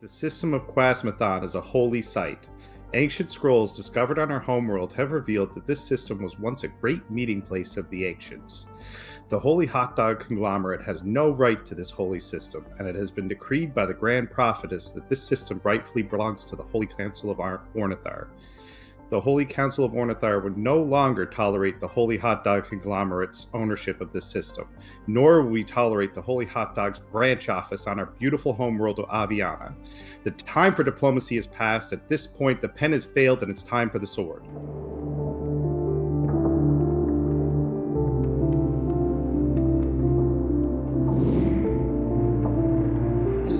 The system of Quasmathon is a holy site. Ancient scrolls discovered on our homeworld have revealed that this system was once a great meeting place of the ancients. The Holy Hot Dog Conglomerate has no right to this holy system, and it has been decreed by the Grand Prophetess that this system rightfully belongs to the Holy Council of Ornithar. The Holy Council of Ornithar would no longer tolerate the Holy Hot Dog Conglomerate's ownership of this system, nor will we tolerate the Holy Hot Dog's branch office on our beautiful homeworld of Aviana. The time for diplomacy is past. At this point, the pen has failed, and it's time for the sword.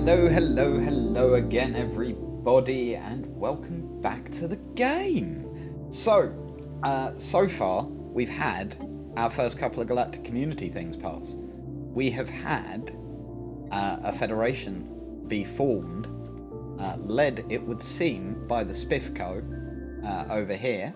Hello again, everybody, and welcome back to the game. So far, we've had our first couple of galactic community things pass. We have had a federation be formed, led, it would seem, by the Spiffco over here,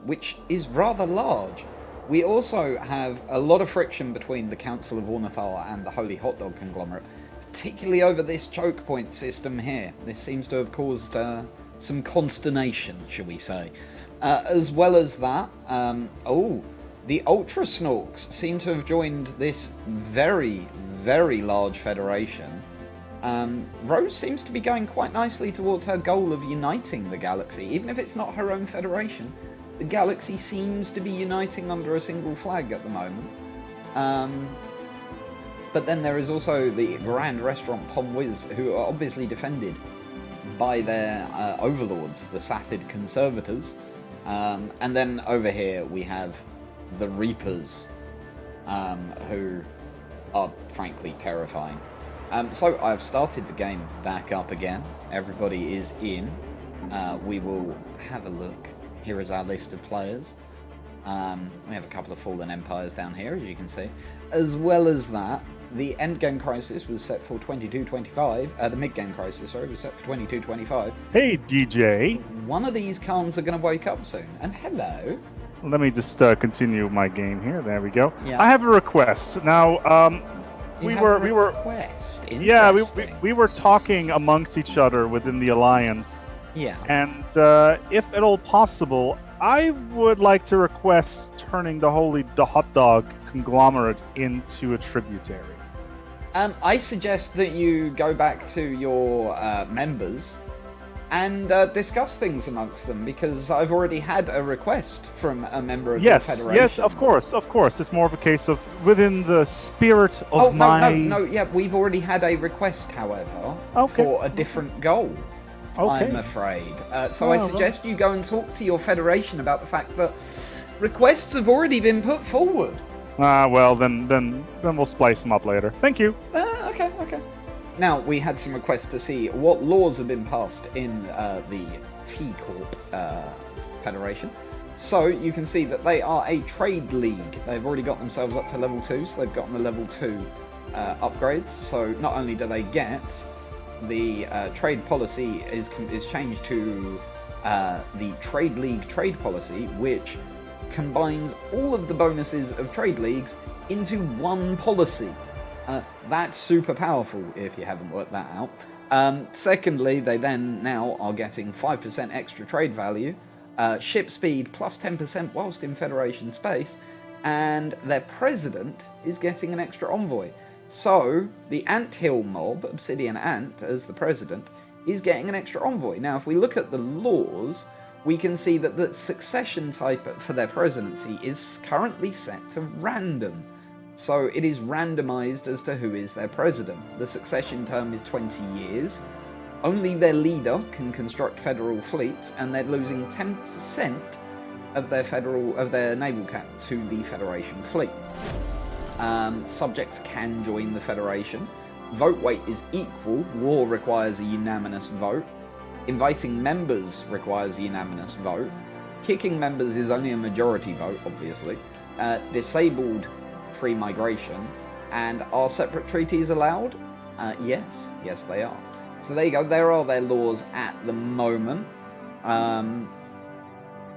which is rather large. We also have a lot of friction between the Council of Ornithar and the Holy Hot Dog Conglomerate, particularly over this choke point system here. This seems to have caused some consternation, shall we say. As well as that, the Ultra Snorks seem to have joined this very, very large federation. Rose seems to be going quite nicely towards her goal of uniting the galaxy. Even if it's not her own federation, the galaxy seems to be uniting under a single flag at the moment. But then there is also the Grand Restaurant Pomwiz, who are obviously defended by their overlords, the Sathid Conservators. And then over here we have the Reapers, who are frankly terrifying. So I've started the game back up again. Everybody is in. We will have a look. Here is our list of players. We have a couple of Fallen Empires down here, as you can see. As well as that, the endgame crisis was set for 2225. The mid-game crisis, sorry, was set for 2225. Hey, DJ. One of these cons are going to wake up soon. And hello. Let me just continue my game here. There we go. Yeah. I have a request. Now, we were talking amongst each other within the Alliance. Yeah. And if at all possible, I would like to request turning the Hot Dog Conglomerate into a tributary. I suggest that you go back to your members and discuss things amongst them, because I've already had a request from a member of the Federation. Yes, of course. It's more of a case of within the spirit of we've already had a request, however, for a different goal. Okay. I'm afraid. So I suggest you go and talk to your Federation about the fact that requests have already been put forward. Then we'll splice them up later. Thank you. Okay. Now, we had some requests to see what laws have been passed in the T-Corp Federation. So you can see that they are a trade league. They've already got themselves up to level 2, so they've gotten the level 2 upgrades. So not only do they get the trade policy is changed to the Trade League trade policy, which combines all of the bonuses of trade leagues into one policy. That's super powerful if you haven't worked that out. Secondly, they then now are getting 5% extra trade value, ship speed plus 10% whilst in Federation space, and their president is getting an extra envoy. So, the Anthill mob, Obsidian Ant, as the president, is getting an extra envoy. Now, if we look at the laws, we can see that the succession type for their presidency is currently set to random. So, it is randomized as to who is their president. The succession term is 20 years. Only their leader can construct federal fleets, and they're losing 10% of their naval cap to the Federation fleet. Subjects can join the Federation. Vote weight is equal. War requires a unanimous vote. Inviting members requires a unanimous vote. Kicking members is only a majority vote, obviously. Disabled free migration. And are separate treaties allowed? Yes they are. So there you go. There are their laws at the moment.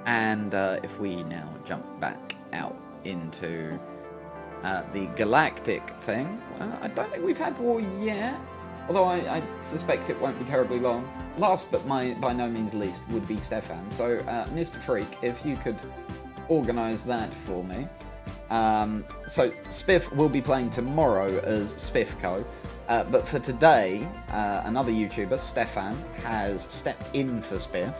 If we now jump back out into the galactic thing, I don't think we've had war yet. Although I suspect it won't be terribly long. Last but by no means least would be Stefan. So, Mr. Freak, if you could organise that for me. So, Spiff will be playing tomorrow as Spiffco. But for today, another YouTuber, Stefan, has stepped in for Spiff.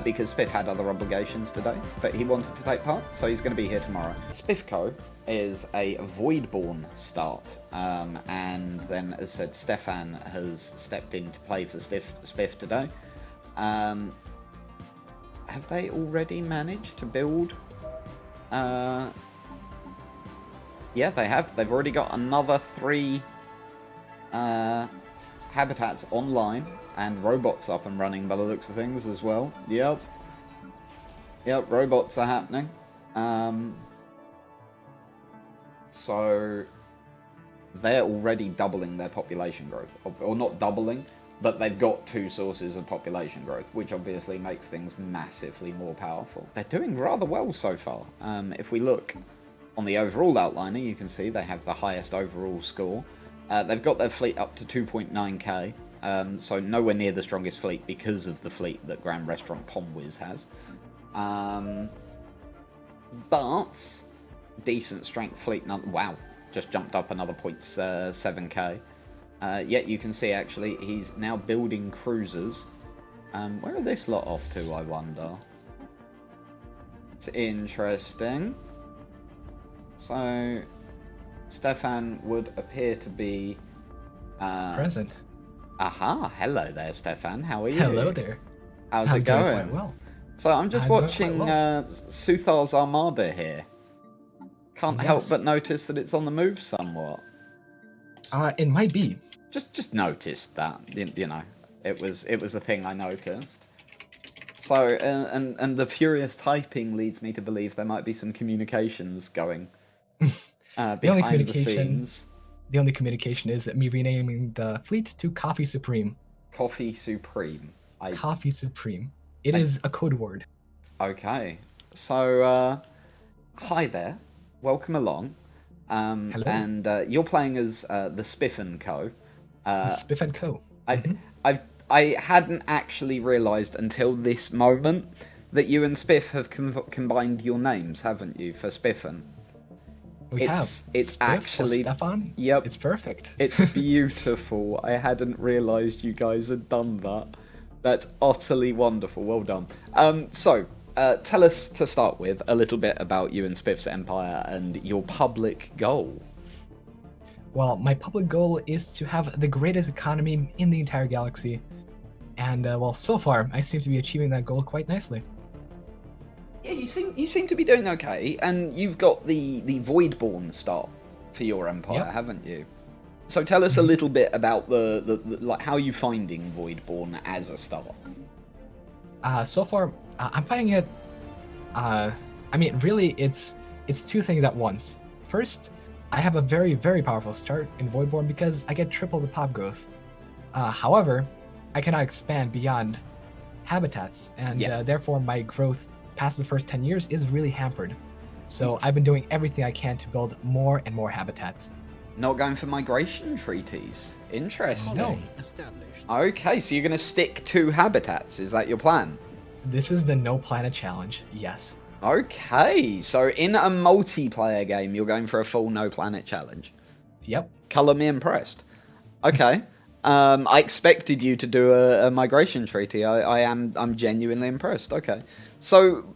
Because Spiff had other obligations today, but he wanted to take part, so he's going to be here tomorrow. Spiffco is a Voidborn start, and then, as said, Stefan has stepped in to play for Spiff today. Have they already managed to build? Yeah, they have. They've already got another 3 habitats online. And robots up and running by the looks of things as well. Yep, robots are happening. So they're already doubling their population growth. Or not doubling, but they've got 2 sources of population growth, which obviously makes things massively more powerful. They're doing rather well so far. If we look on the overall outliner, you can see they have the highest overall score. They've got their fleet up to 2.9k. So nowhere near the strongest fleet because of the fleet that Grand Restaurant Pomwiz has. But decent strength fleet. Wow, just jumped up another 0.7k. Yet you can see actually he's now building cruisers. Where are this lot off to, I wonder? It's interesting. So Stefan would appear to be present. Aha, hello there, Stefan. How are you? Hello there. How's I'm it going? Doing quite well. So I'm just watching well. Suthar's Armada here. Can't Yes. help but notice that it's on the move somewhat. It might be. Just noticed that. You know, it was a thing I noticed. So and the furious typing leads me to believe there might be some communications going behind the scenes. The only communication is me renaming the fleet to Coffee Supreme. Coffee Supreme. Coffee Supreme. It is a code word. Okay. So, hi there. Welcome along. Hello. And you're playing as the Spiff and Co. Spiff and Co. I hadn't actually realised until this moment that you and Spiff have combined your names, haven't you, for Spiffin? It's Spiff actually Stefan. Yep. It's perfect. It's beautiful. I hadn't realised you guys had done that. That's utterly wonderful. Well done. So tell us to start with a little bit about you and Spiff's Empire and your public goal. Well, my public goal is to have the greatest economy in the entire galaxy, and well, so far I seem to be achieving that goal quite nicely. Yeah, you seem to be doing okay, and you've got the Voidborn start for your empire, Yep. haven't you? So tell us a little bit about the like how you finding Voidborn as a start. So far, I'm finding it. I mean, really, it's 2 things at once. First, I have a very, very powerful start in Voidborn because I get triple the pop growth. However, I cannot expand beyond habitats, and therefore my growth past the first 10 years is really hampered. So I've been doing everything I can to build more and more habitats. Not going for migration treaties. Interesting. No. Okay, so you're going to stick to habitats. Is that your plan? This is the No Planet Challenge, yes. Okay, so in a multiplayer game, you're going for a full No Planet Challenge. Yep. Colour me impressed. Okay. I expected you to do a migration treaty. I'm genuinely impressed. Okay. So,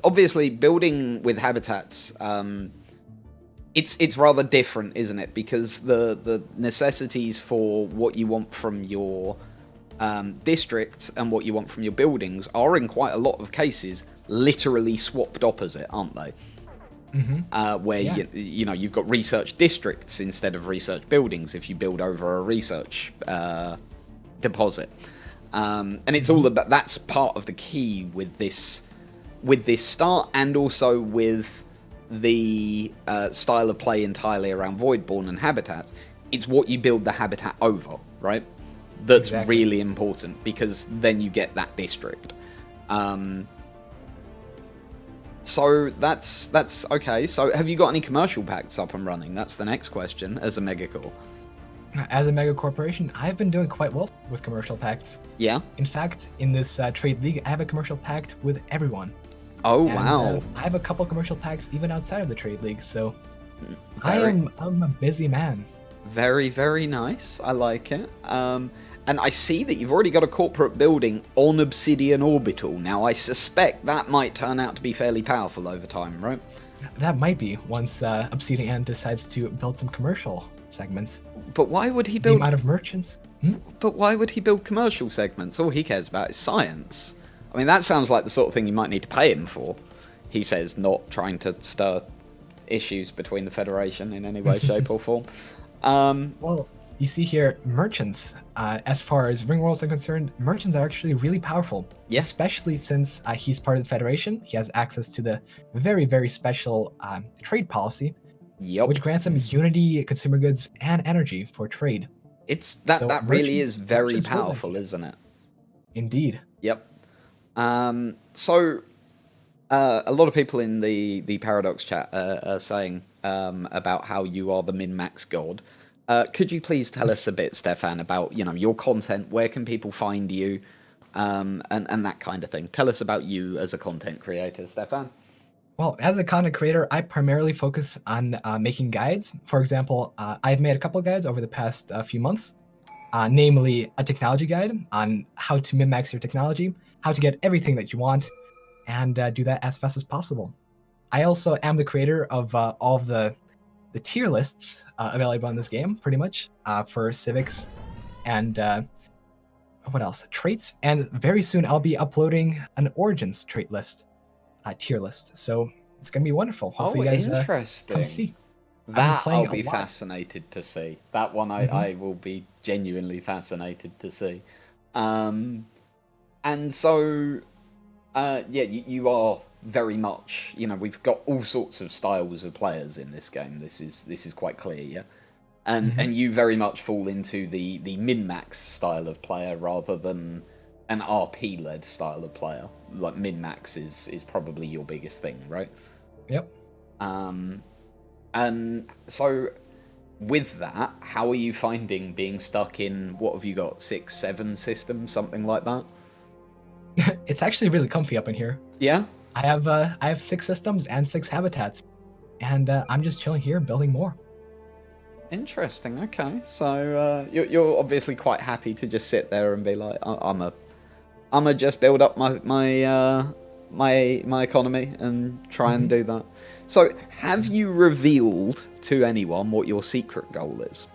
obviously, building with habitats, it's rather different, isn't it? Because the necessities for what you want from your districts and what you want from your buildings are, in quite a lot of cases, literally swapped opposite, aren't they? Mm-hmm. Where you know you've got research districts instead of research buildings if you build over a research deposit, and it's all about that's part of the key with this start, and also with the style of play entirely around Voidborn and habitats. It's what you build the habitat over, right? That's really important, because then you get that district. So that's okay. So have you got any commercial packs up and running? That's the next question as a megacore. As a mega corporation, I've been doing quite well with commercial pacts. Yeah. In fact, in this trade league, I have a commercial pact with everyone. Oh, And, wow. I have a couple commercial pacts even outside of the trade league, so Very- I'm a busy man. Very, very nice. I like it. And I see that you've already got a corporate building on Obsidian Orbital. Now, I suspect that might turn out to be fairly powerful over time, right? That might be once Obsidian decides to build some commercial segments. But why would he The build? amount of merchants. But why would he build commercial segments? All he cares about is science. I mean, that sounds like the sort of thing you might need to pay him for. He says, not trying to stir issues between the Federation in any way, shape, or form. Well, you see here, merchants, as far as Ringworlds are concerned, merchants are actually really powerful. Yeah. Especially since he's part of the Federation. He has access to the very, very special trade policy, Yep. which grants him unity, consumer goods, and energy for trade. It's that So that really is merchants- very merchants will powerful, like it. isn't it? Indeed. Yep. So a lot of people in the Paradox chat are saying about how you are the min-max god. Could you please tell us a bit, Stefan, about your content? Where can people find you, and that kind of thing? Tell us about you as a content creator, Stefan. Well, as a content creator, I primarily focus on making guides. For example, I've made a couple guides over the past few months, namely a technology guide on how to min-max your technology, how to get everything that you want, and do that as fast as possible. I also am the creator of all of the tier lists available in this game, pretty much, for civics and what else? Traits. And very soon I'll be uploading an Origins trait list. Tier list. So it's gonna be wonderful. Hopefully you guys interesting. come see. That playing I'll a be lot. fascinated to see. That one I will be genuinely fascinated to see. And so, you are very much, we've got all sorts of styles of players in this game. This is quite clear, yeah. And you very much fall into the min-max style of player rather than an RP-led style of player. Like min-max is probably your biggest thing, right? Yep. And so, with that, how are you finding being stuck in, what have you got, 6, 7 systems, something like that? It's actually really comfy up in here. Yeah? I have 6 systems and 6 habitats, and I'm just chilling here building more. Interesting, okay. So, you're obviously quite happy to just sit there and be like, I'm a just build up my economy and try and do that. So, have you revealed to anyone what your secret goal is?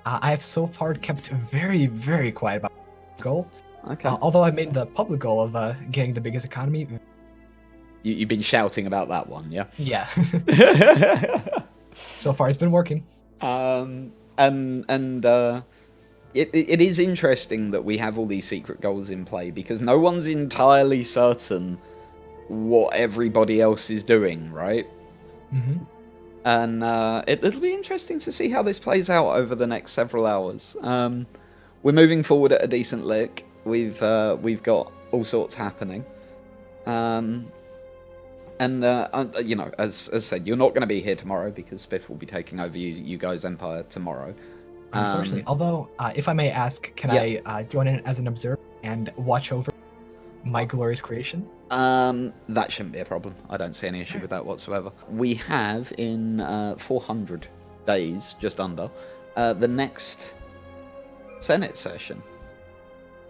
I have so far kept very, very quiet about the goal. Okay. Although I made the public goal of getting the biggest economy. You've been shouting about that one, yeah? Yeah. So far, it's been working. It is interesting that we have all these secret goals in play because no one's entirely certain what everybody else is doing, right? Mm-hmm. And it'll be interesting to see how this plays out over the next several hours. We're moving forward at a decent lick. We've got all sorts happening. As said, you're not going to be here tomorrow because Spiff will be taking over you guys' empire tomorrow. Unfortunately. Although, if I may ask, can I join in as an observer and watch over my glorious creation? That shouldn't be a problem. I don't see any issue with that whatsoever. We have in 400 days, just under, the next Senate session.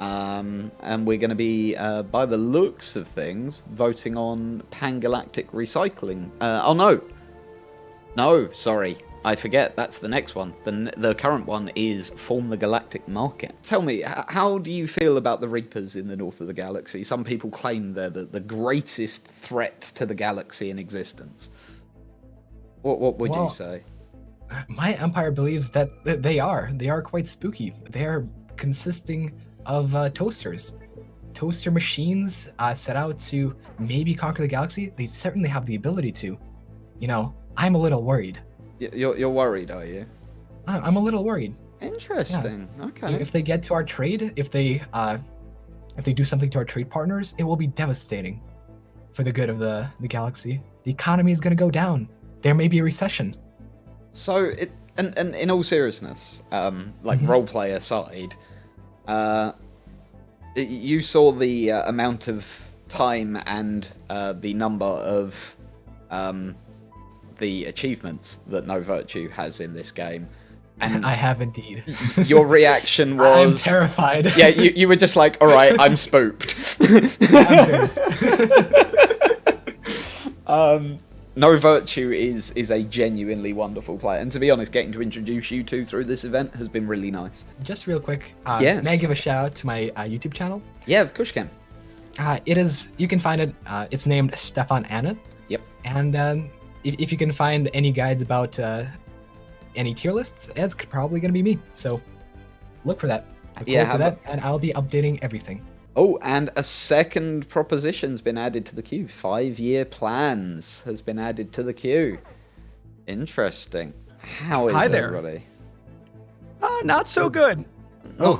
And we're going to be, by the looks of things, voting on pan-galactic recycling. No, sorry. I forget, that's the next one. The current one is form the galactic market. Tell me, how do you feel about the Reapers in the north of the galaxy? Some people claim they're the greatest threat to the galaxy in existence. What would you say? My empire believes that they are. They are quite spooky. They are consisting of toasters. Toaster machines set out to maybe conquer the galaxy. They certainly have the ability to. I'm a little worried. You're worried, are you? I'm a little worried. Interesting. Yeah. Okay. If they get to our trade, if they do something to our trade partners, it will be devastating for the good of the galaxy. The economy is going to go down. There may be a recession. So and in all seriousness, role play aside, you saw the amount of time and the number of the achievements that No Virtue has in this game. And I have indeed. Your reaction was... I'm terrified. Yeah, you were just like, alright, I'm spooked. No Virtue is a genuinely wonderful player. And to be honest, getting to introduce you two through this event has been really nice. Just real quick, yes. May I give a shout out to my YouTube channel? Yeah, of course you can. You can find it, it's named Stefan Anna. Yep. And if you can find any guides about any tier lists, it's probably going to be me. So look for that. Look forward to that, and I'll be updating everything. Oh, and a second proposition's been added to the queue. 5-year plans has been added to the queue. Interesting. How is everybody? Not so good. No,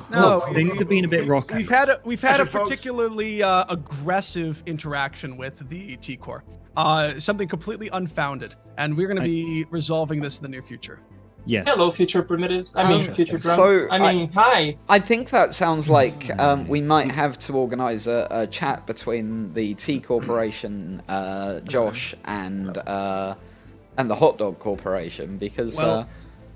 things have been a bit rocky. We've had a particularly aggressive interaction with the T-Core. Something completely unfounded, and we're going to be resolving this in the near future. Yes. Hello, future primitives. Future drums. So, hi. I think that sounds like we might have to organise a chat between the T Corporation, Josh, and the Hot Dog Corporation, because...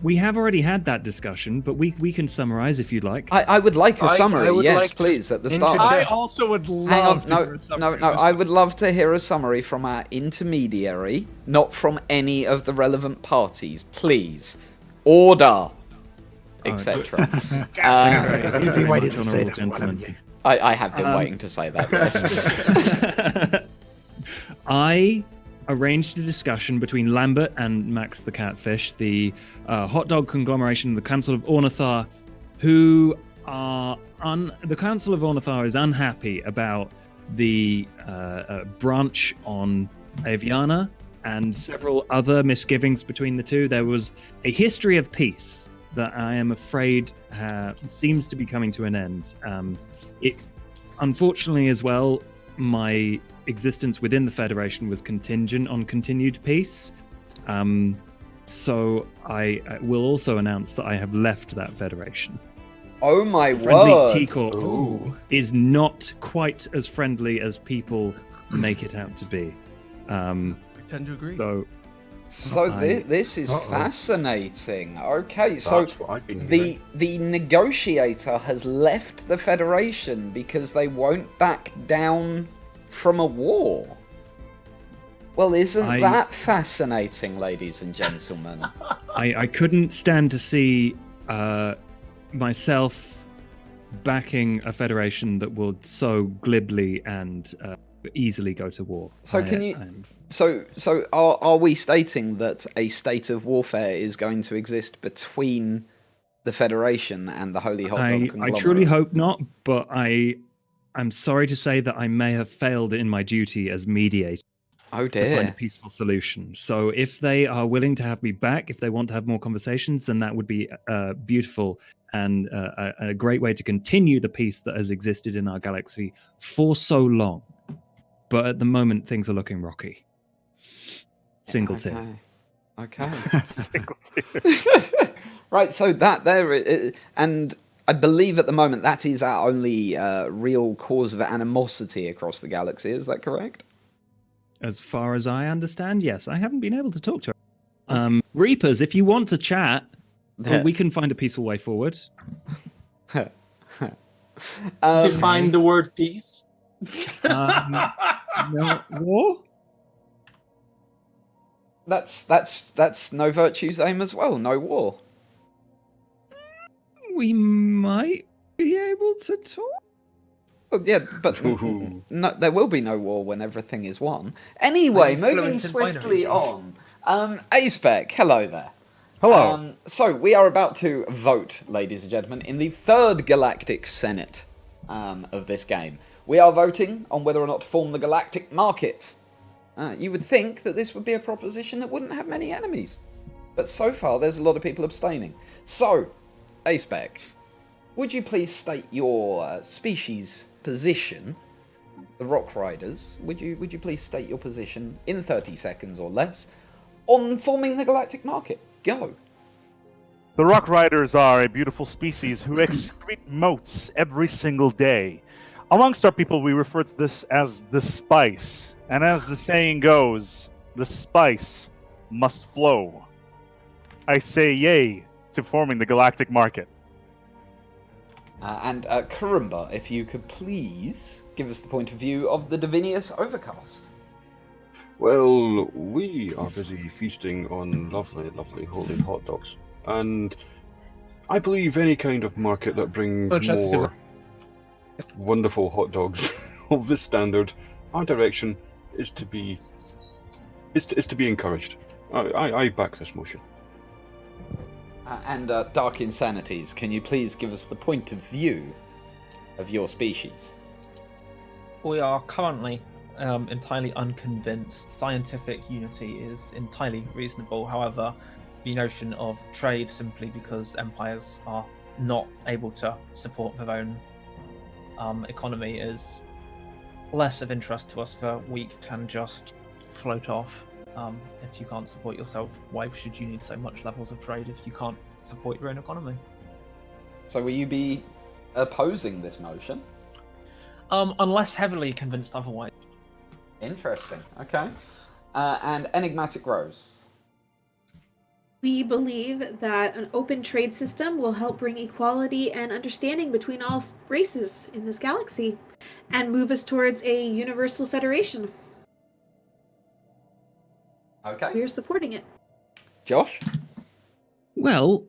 we have already had that discussion, but we can summarise if you'd like. I would like a summary, yes, please, at the start. I also would love to hear a summary. No, I would love to hear a summary from our intermediary, not from any of the relevant parties, please. Order, etc. You've been waiting to say that. I have been waiting to say that, yes. I arranged a discussion between Lambert and Max the Catfish, the hot dog conglomeration of the Council of Ornithar, who are... the Council of Ornithar is unhappy about the branch on Aviana and several other misgivings between the two. There was a history of peace that I am afraid seems to be coming to an end. It, unfortunately as well, my existence within the Federation was contingent on continued peace. So I will also announce that I have left that Federation. Oh my Friendly word! T-Corp is not quite as friendly as people make it out to be. I tend to agree. So this is fascinating. Okay, so the negotiator has left the Federation because they won't back down from a war. Well, isn't that fascinating, ladies and gentlemen? I couldn't stand to see myself backing a Federation that would so glibly and easily go to war. So So are we stating that a state of warfare is going to exist between the Federation and the Holy Hot Dog Conglomerate? I truly hope not, but I'm sorry to say that I may have failed in my duty as mediator. Oh dear. To find a peaceful solution. So if they are willing to have me back, if they want to have more conversations, then that would be beautiful and a great way to continue the peace that has existed in our galaxy for so long. But at the moment, things are looking rocky. Single tier. Okay. Single tier. Right, so that there, and I believe at the moment that is our only real cause of animosity across the galaxy. Is that correct? As far as I understand, yes. I haven't been able to talk to her. Reapers, if you want to chat, we can find a peaceful way forward. Define the word peace. No, war? That's No Virtue's aim as well. No war. We might be able to talk. Well, yeah, but no, there will be no war when everything is won. Anyway, moving swiftly on. Aspec, hello there. Hello. So we are about to vote, ladies and gentlemen, in the third Galactic Senate of this game. We are voting on whether or not to form the Galactic Market. You would think that this would be a proposition that wouldn't have many enemies. But so far, there's a lot of people abstaining. So, Aspec, would you please state your species position, the Rock Riders, would you please state your position in 30 seconds or less on forming the Galactic Market? Go. The Rock Riders are a beautiful species who excrete motes every single day. Amongst our people, we refer to this as the spice. And as the saying goes, the spice must flow. I say yay to forming the galactic market. And Karumba, if you could please give us the point of view of the Divinius Overcast. Well, we are busy feasting on lovely, lovely holy hot dogs. And I believe any kind of market that brings more wonderful hot dogs of this standard, our direction is to be encouraged. I back this motion. And Dark Insanities, can you please give us the point of view of your species? We are currently entirely unconvinced. Scientific unity is entirely reasonable. However, the notion of trade simply because empires are not able to support their own economy is less of interest to us. The weak can just float off. If you can't support yourself, why should you need so much levels of trade if you can't support your own economy? So will you be opposing this motion? Unless heavily convinced otherwise. Interesting. Okay. And Enigmatic Rose. We believe that an open trade system will help bring equality and understanding between all races in this galaxy and move us towards a universal federation. Okay. We're supporting it. Josh? Well,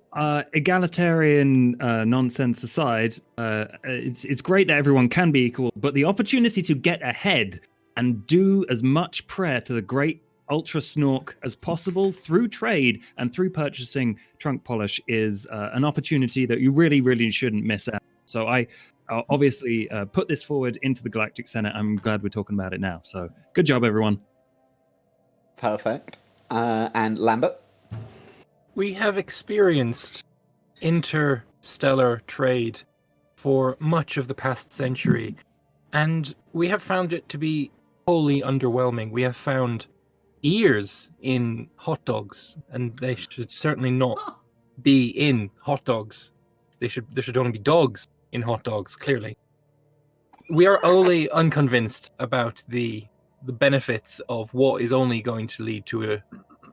egalitarian nonsense aside, it's great that everyone can be equal, but the opportunity to get ahead and do as much prayer to the great Ultra Snork as possible through trade and through purchasing trunk polish is an opportunity that you really, really shouldn't miss out. So I obviously put this forward into the Galactic Senate. I'm glad we're talking about it now. So good job, everyone. Perfect. And Lambert? We have experienced interstellar trade for much of the past century, and we have found it to be wholly underwhelming. We have found ears in hot dogs, and they should certainly not be in hot dogs. There should only be dogs in hot dogs, clearly. We are wholly unconvinced about the benefits of what is only going to lead to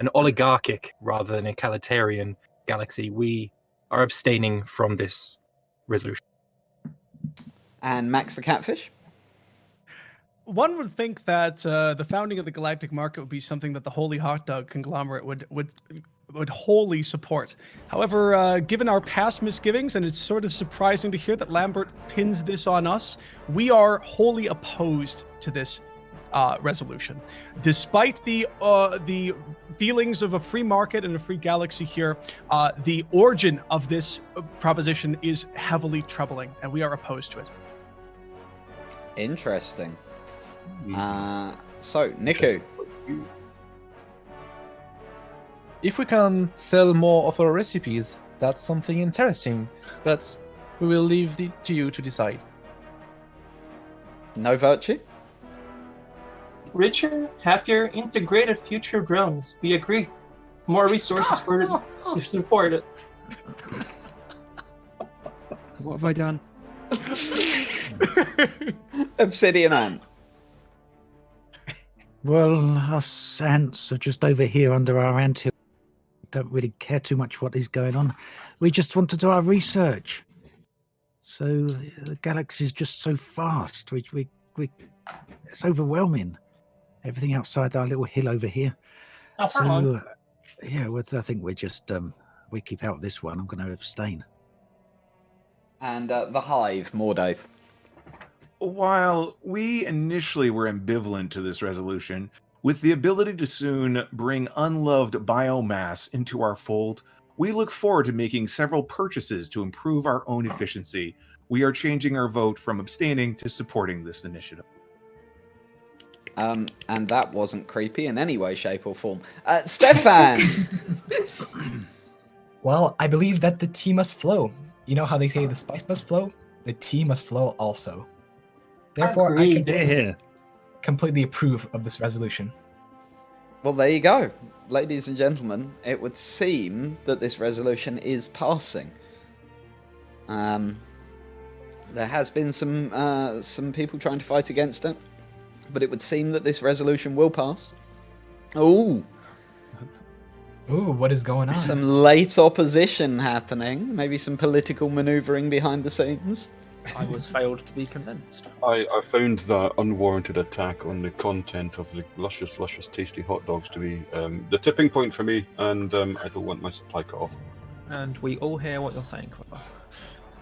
an oligarchic rather than a egalitarian galaxy. We are abstaining from this resolution. And Max the Catfish? One would think that the founding of the galactic market would be something that the Holy Hot Dog conglomerate would wholly support. However, given our past misgivings, and it's sort of surprising to hear that Lambert pins this on us, we are wholly opposed to this resolution. Despite the feelings of a free market and a free galaxy here, the origin of this proposition is heavily troubling, and we are opposed to it. Interesting. So, Niku. If we can sell more of our recipes, that's something interesting, but we will leave it to you to decide. No Virtue? Richer, happier, integrated future drones. We agree. More resources for to support it. What have I done? Obsidian Ant. Well, us ants are just over here under our anthill. Don't really care too much what is going on. We just want to do our research. So the galaxy is just so fast. We it's overwhelming. Everything outside our little hill over here. Oh, so yeah, I think we're just we keep out this one. I'm going to abstain. And the Hive, Mordave. While we initially were ambivalent to this resolution, with the ability to soon bring unloved biomass into our fold, we look forward to making several purchases to improve our own efficiency. We are changing our vote from abstaining to supporting this initiative. And that wasn't creepy in any way, shape, or form. Stefan! Well, I believe that the tea must flow. You know how they say the spice must flow? The tea must flow also. Therefore, I can completely approve of this resolution. Well, there you go. ladies and gentlemen, it would seem that this resolution is passing. There has been some people trying to fight against it, but it would seem that this resolution will pass. Ooh, what is going on? some late opposition happening. Maybe some political manoeuvring behind the scenes. I was failed to be convinced. I found that unwarranted attack on the content of the luscious, tasty hot dogs to be the tipping point for me, and I don't want my supply cut off. And we all hear what you're saying, Quiver.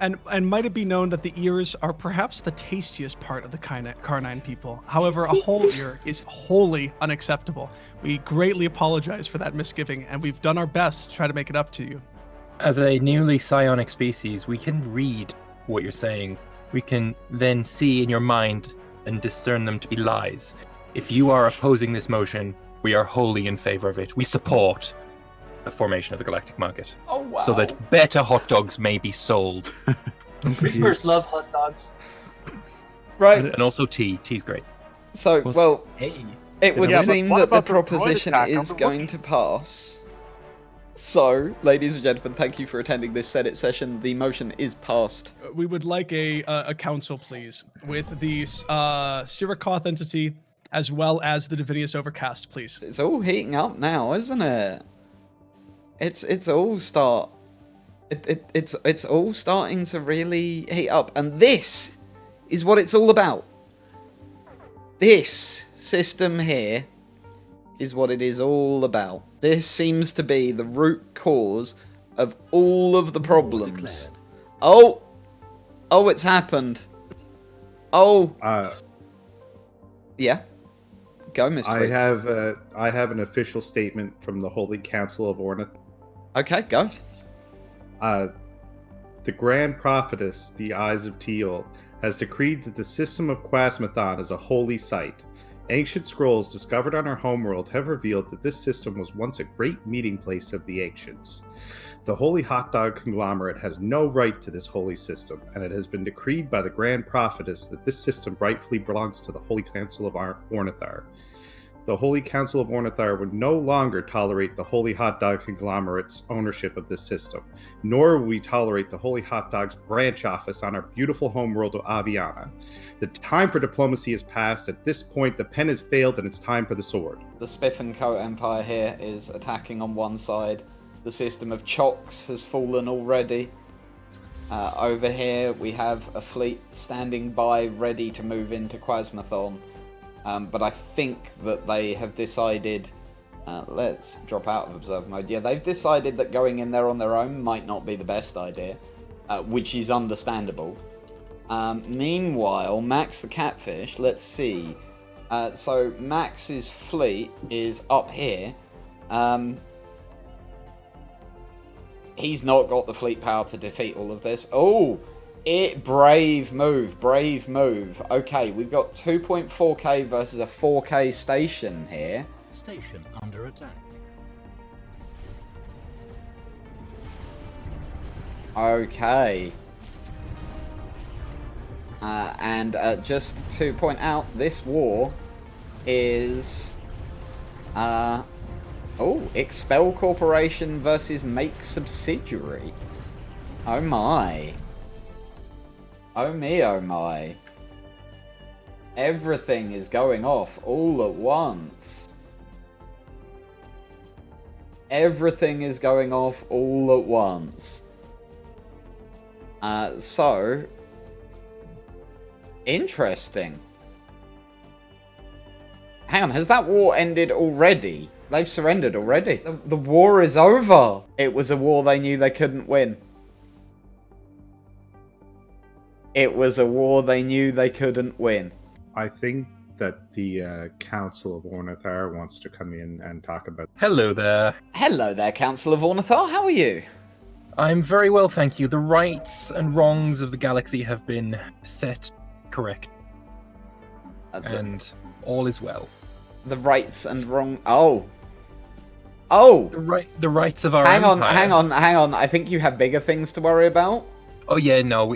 And might it be known that the ears are perhaps the tastiest part of the Carnine people. However, a whole ear is wholly unacceptable. We greatly apologize for that misgiving, and we've done our best to try to make it up to you. As a nearly psionic species, we can read what you're saying. We can then see in your mind and discern them to be lies. If you are opposing this motion, we are wholly in favor of it. We support the formation of the galactic market. Oh, wow. So that better hot dogs may be sold. Reapers love hot dogs. Right. And also tea. Tea's great. So, well, it would Yeah, but seem what that the about the droid proposition attack on is the going to pass. So, ladies and gentlemen, thank you for attending this Senate session. The motion is passed. We would like a council, please, with the Sirakoth entity as well as the Divinius Overcast, please. It's all heating up now, isn't it? It's all it's all starting to really heat up, and this is what it's all about. This system here is what it is all about. This seems to be the root cause of all of the problems. Oh, it's happened. Oh, yeah. Go, Mr. I have an official statement from the Holy Council of Ornith. Okay, go. The Grand Prophetess, the Eyes of Teal, has decreed that the system of Quasmathon is a holy site. Ancient scrolls discovered on our homeworld have revealed that this system was once a great meeting place of the ancients. The Holy Hot Dog Conglomerate has no right to this holy system, and it has been decreed by the Grand Prophetess that this system rightfully belongs to the Holy Council of Ornithar. The Holy Council of Ornithar would no longer tolerate the Holy Hot Dog Conglomerate's ownership of this system, nor will we tolerate the Holy Hot Dog's branch office on our beautiful homeworld of Aviana. The time for diplomacy is past. At this point, the pen has failed, and it's time for the sword. The Spiff and Co Empire here is attacking on one side. The system of Chocks has fallen already. Over here, we have a fleet standing by, ready to move into Quasmathon. But I think that they have decided, let's drop out of observe mode. Yeah, they've decided that going in there on their own might not be the best idea, which is understandable. Meanwhile, Max the Catfish, let's see. So Max's fleet is up here. He's not got the fleet power to defeat all of this. Oh! Brave move. Okay, we've got 2.4k versus a 4k station here. Station under attack. Okay. And just to point out, this war is... Expel Corporation versus Make Subsidiary. Oh my. Oh me, oh my. Everything is going off all at once. Everything is going off all at once. So... Interesting. Hang on, has that war ended already? They've surrendered already. The war is over. It was a war they knew they couldn't win. It was a war they knew they couldn't win. I think that the Council of Ornithar wants to come in and talk about... Hello there. Hello there, Council of Ornithar. How are you? I'm very well, thank you. The rights and wrongs of the galaxy have been set correct. And all is well. The rights and wrong... Oh. Oh! The rights of our Hang empire. on. I think you have bigger things to worry about. Oh yeah, no,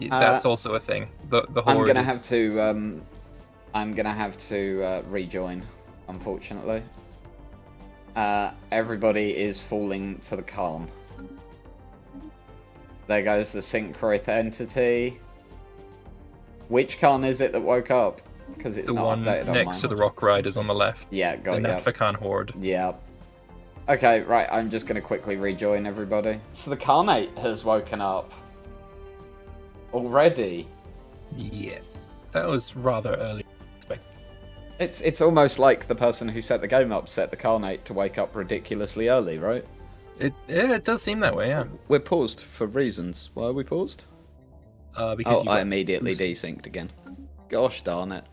that's also a thing. The I'm horde gonna is... have to rejoin, unfortunately. Everybody is falling to the Khan. There goes the synchroith entity. Which Khan is it that woke up? Because it's The not one updated on next mine. to the Rock Riders on the left. Yeah, got The it. Natfakan Horde. Yeah. Okay, right, I'm just going to quickly rejoin everybody. So the Khanate has woken up. Already. Yeah. That was rather early. It's almost like the person who set the game up set the Khanate to wake up ridiculously early, right? It does seem that way, yeah. We're paused for reasons. Why are we paused? Because I immediately desynced again. Gosh darn it.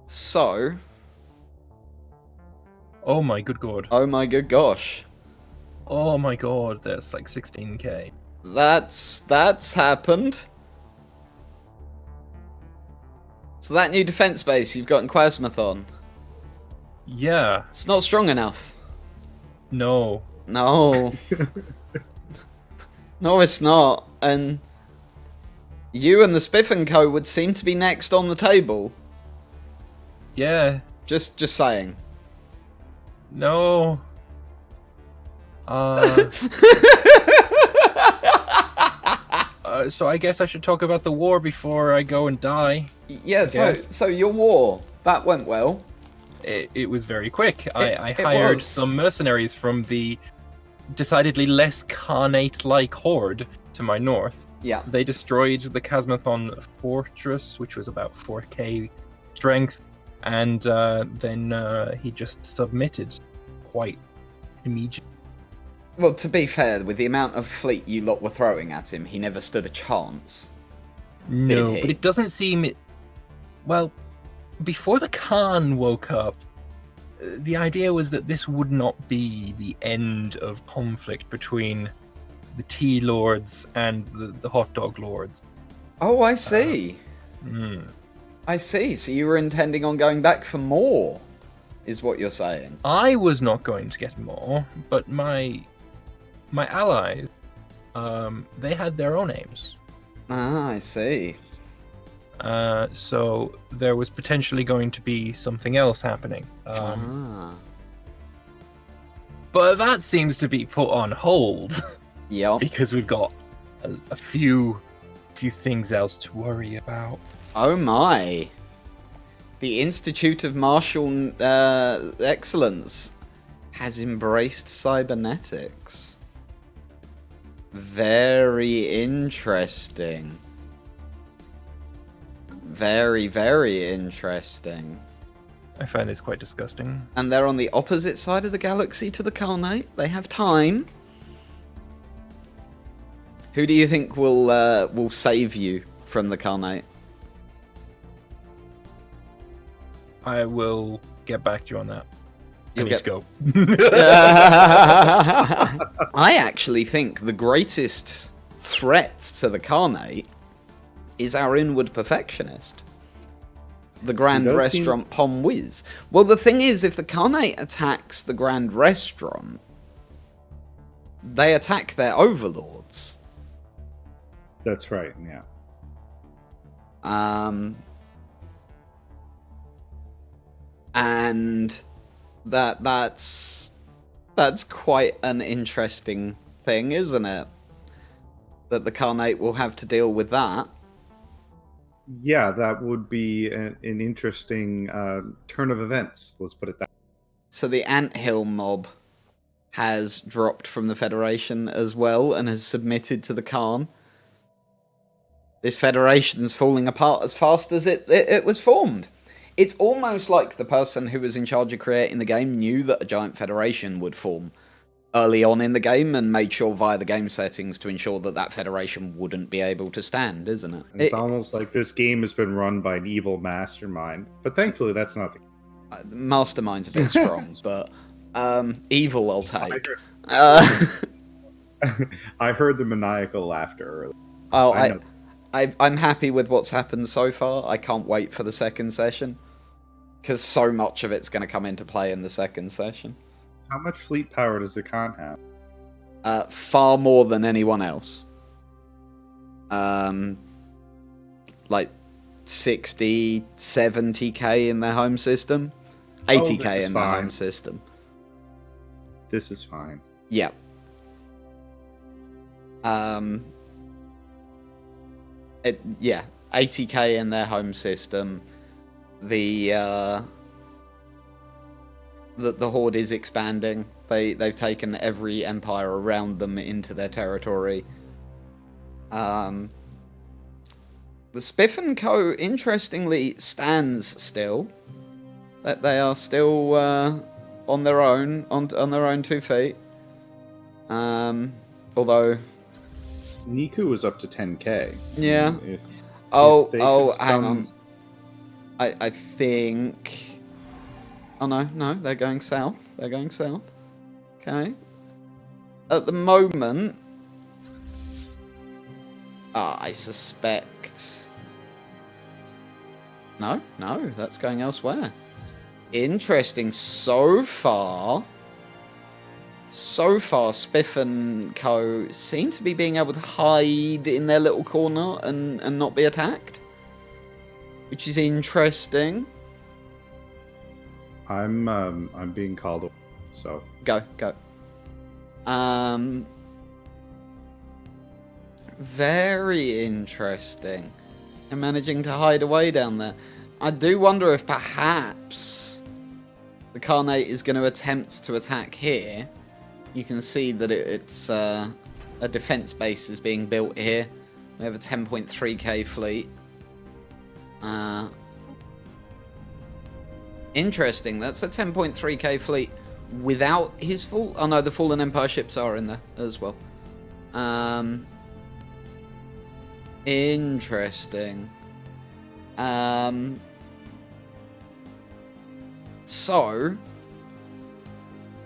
So... Oh my good god. Oh my good gosh. Oh my god, that's like 16k. That's happened. So that new defense base you've got in Quasmathon. Yeah. It's not strong enough. No. No. No, it's not. And you and the Spiff & Co. would seem to be next on the table. Yeah. Just saying. No. So I guess I should talk about the war before I go and die. Yeah, so your war, that went well. It was very quick. I hired some mercenaries from the decidedly less Khanate-like horde to my north. Yeah. They destroyed the Chasmathon fortress, which was about 4k strength, and then he just submitted quite immediately. Well, to be fair, with the amount of fleet you lot were throwing at him, he never stood a chance. No, but it doesn't seem... Well, before the Khan woke up, the idea was that this would not be the end of conflict between the Tea Lords and the Hot Dog Lords. Oh, I see. I see. So you were intending on going back for more, is what you're saying. I was not going to get more, but my allies, they had their own aims. Ah, I see. So there was potentially going to be something else happening. But that seems to be put on hold. Yeah. Because we've got a few things else to worry about. Oh my. The Institute of Martial Excellence has embraced cybernetics. Very interesting. Very, very interesting. I find this quite disgusting. And they're on the opposite side of the galaxy to the Khanate. They have time. Who do you think will save you from the Khanate? I will get back to you on that. You'll need to go. I actually think the greatest threat to the Khanate is our inward perfectionist. The Grand Restaurant Pom Whiz. Well, the thing is, if the Khanate attacks the Grand Restaurant, they attack their overlords. That's right, yeah. And that's quite an interesting thing, isn't it? That the Khanate will have to deal with that. Yeah, that would be an interesting turn of events. Let's put it that way. So the Anthill mob has dropped from the Federation as well and has submitted to the Khan. This Federation's falling apart as fast as it was formed. It's almost like the person who was in charge of creating the game knew that a giant Federation would form early on in the game and made sure via the game settings to ensure that that Federation wouldn't be able to stand, isn't it? It's almost like this game has been run by an evil mastermind, but thankfully that's not the case. Mastermind's a bit strong, but evil I'll take. I heard the maniacal laughter earlier. Oh, I'm happy with what's happened so far. I can't wait for the second session, because so much of it's going to come into play in the second session. How much fleet power does the Khan have? Far more than anyone else. Like 60, 70k in their home system. 80k is in the home fine. system. This is fine. Yeah. Yeah, 80k in their home system. The Horde is expanding. They've taken every empire around them into their territory. The Spiff and Co. interestingly stands still. That they are still on their own 2 feet. Although Niku was up to 10k. Yeah. If they hang could some- on. I think. Oh no, they're going south. They're going south. Okay. At the moment, I suspect. No, that's going elsewhere. Interesting. So far, Spiff and Co. seem to be being able to hide in their little corner and not be attacked, which is interesting. I'm being called away, so Go. Very interesting. They're managing to hide away down there. I do wonder if perhaps the Khanate is going to attempt to attack here. You can see that it's a defense base is being built here. We have a 10.3k fleet. Interesting. That's a 10.3k fleet without his full... Oh no, the Fallen Empire ships are in there as well. Interesting. So,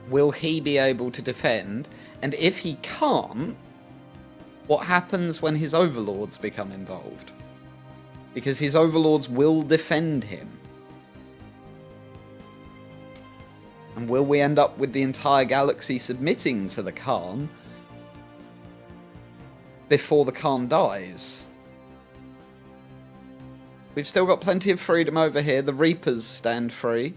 will he be able to defend? And if he can't, what happens when his overlords become involved? Because his overlords will defend him. And will we end up with the entire galaxy submitting to the Khan before the Khan dies? We've still got plenty of freedom over here. The Reapers stand free.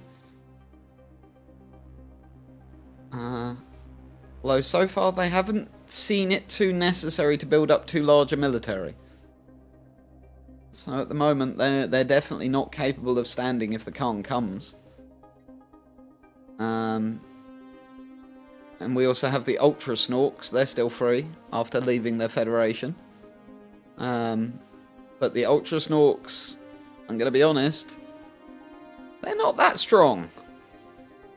Although so far they haven't seen it too necessary to build up too large a military. So at the moment they're definitely not capable of standing if the Khan comes. And we also have the Ultra Snorks. They're still free after leaving their federation. But the Ultra Snorks, I'm going to be honest, they're not that strong.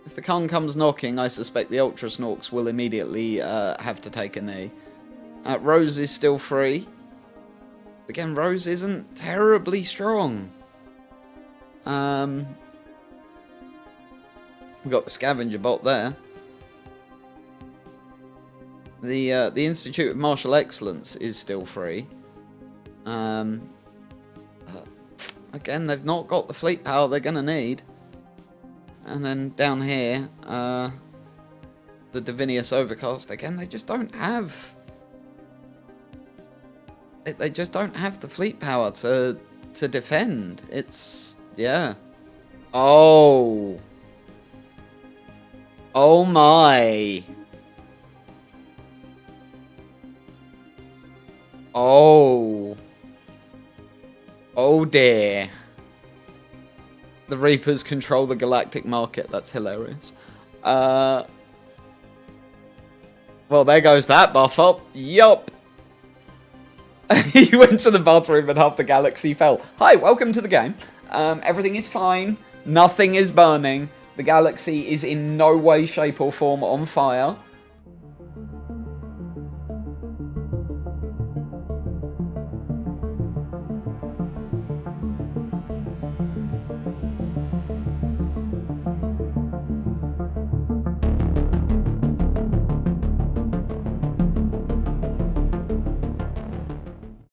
If the Khan comes knocking, I suspect the Ultra Snorks will immediately have to take a knee. Rose is still free. Again, Rose isn't terribly strong. We've got the Scavenger bot there. The Institute of Martial Excellence is still free. Again, they've not got the fleet power they're going to need. And then down here, the Divinius Overcast. Again, they just don't have... They just don't have the fleet power to defend. It's... yeah. Oh. Oh my. Oh. Oh dear. The Reapers control the galactic market. That's hilarious. Well, there goes that buff up. Yup. He went to the bathroom and half the galaxy fell. Hi, welcome to the game. Everything is fine. Nothing is burning. The galaxy is in no way, shape, or form on fire.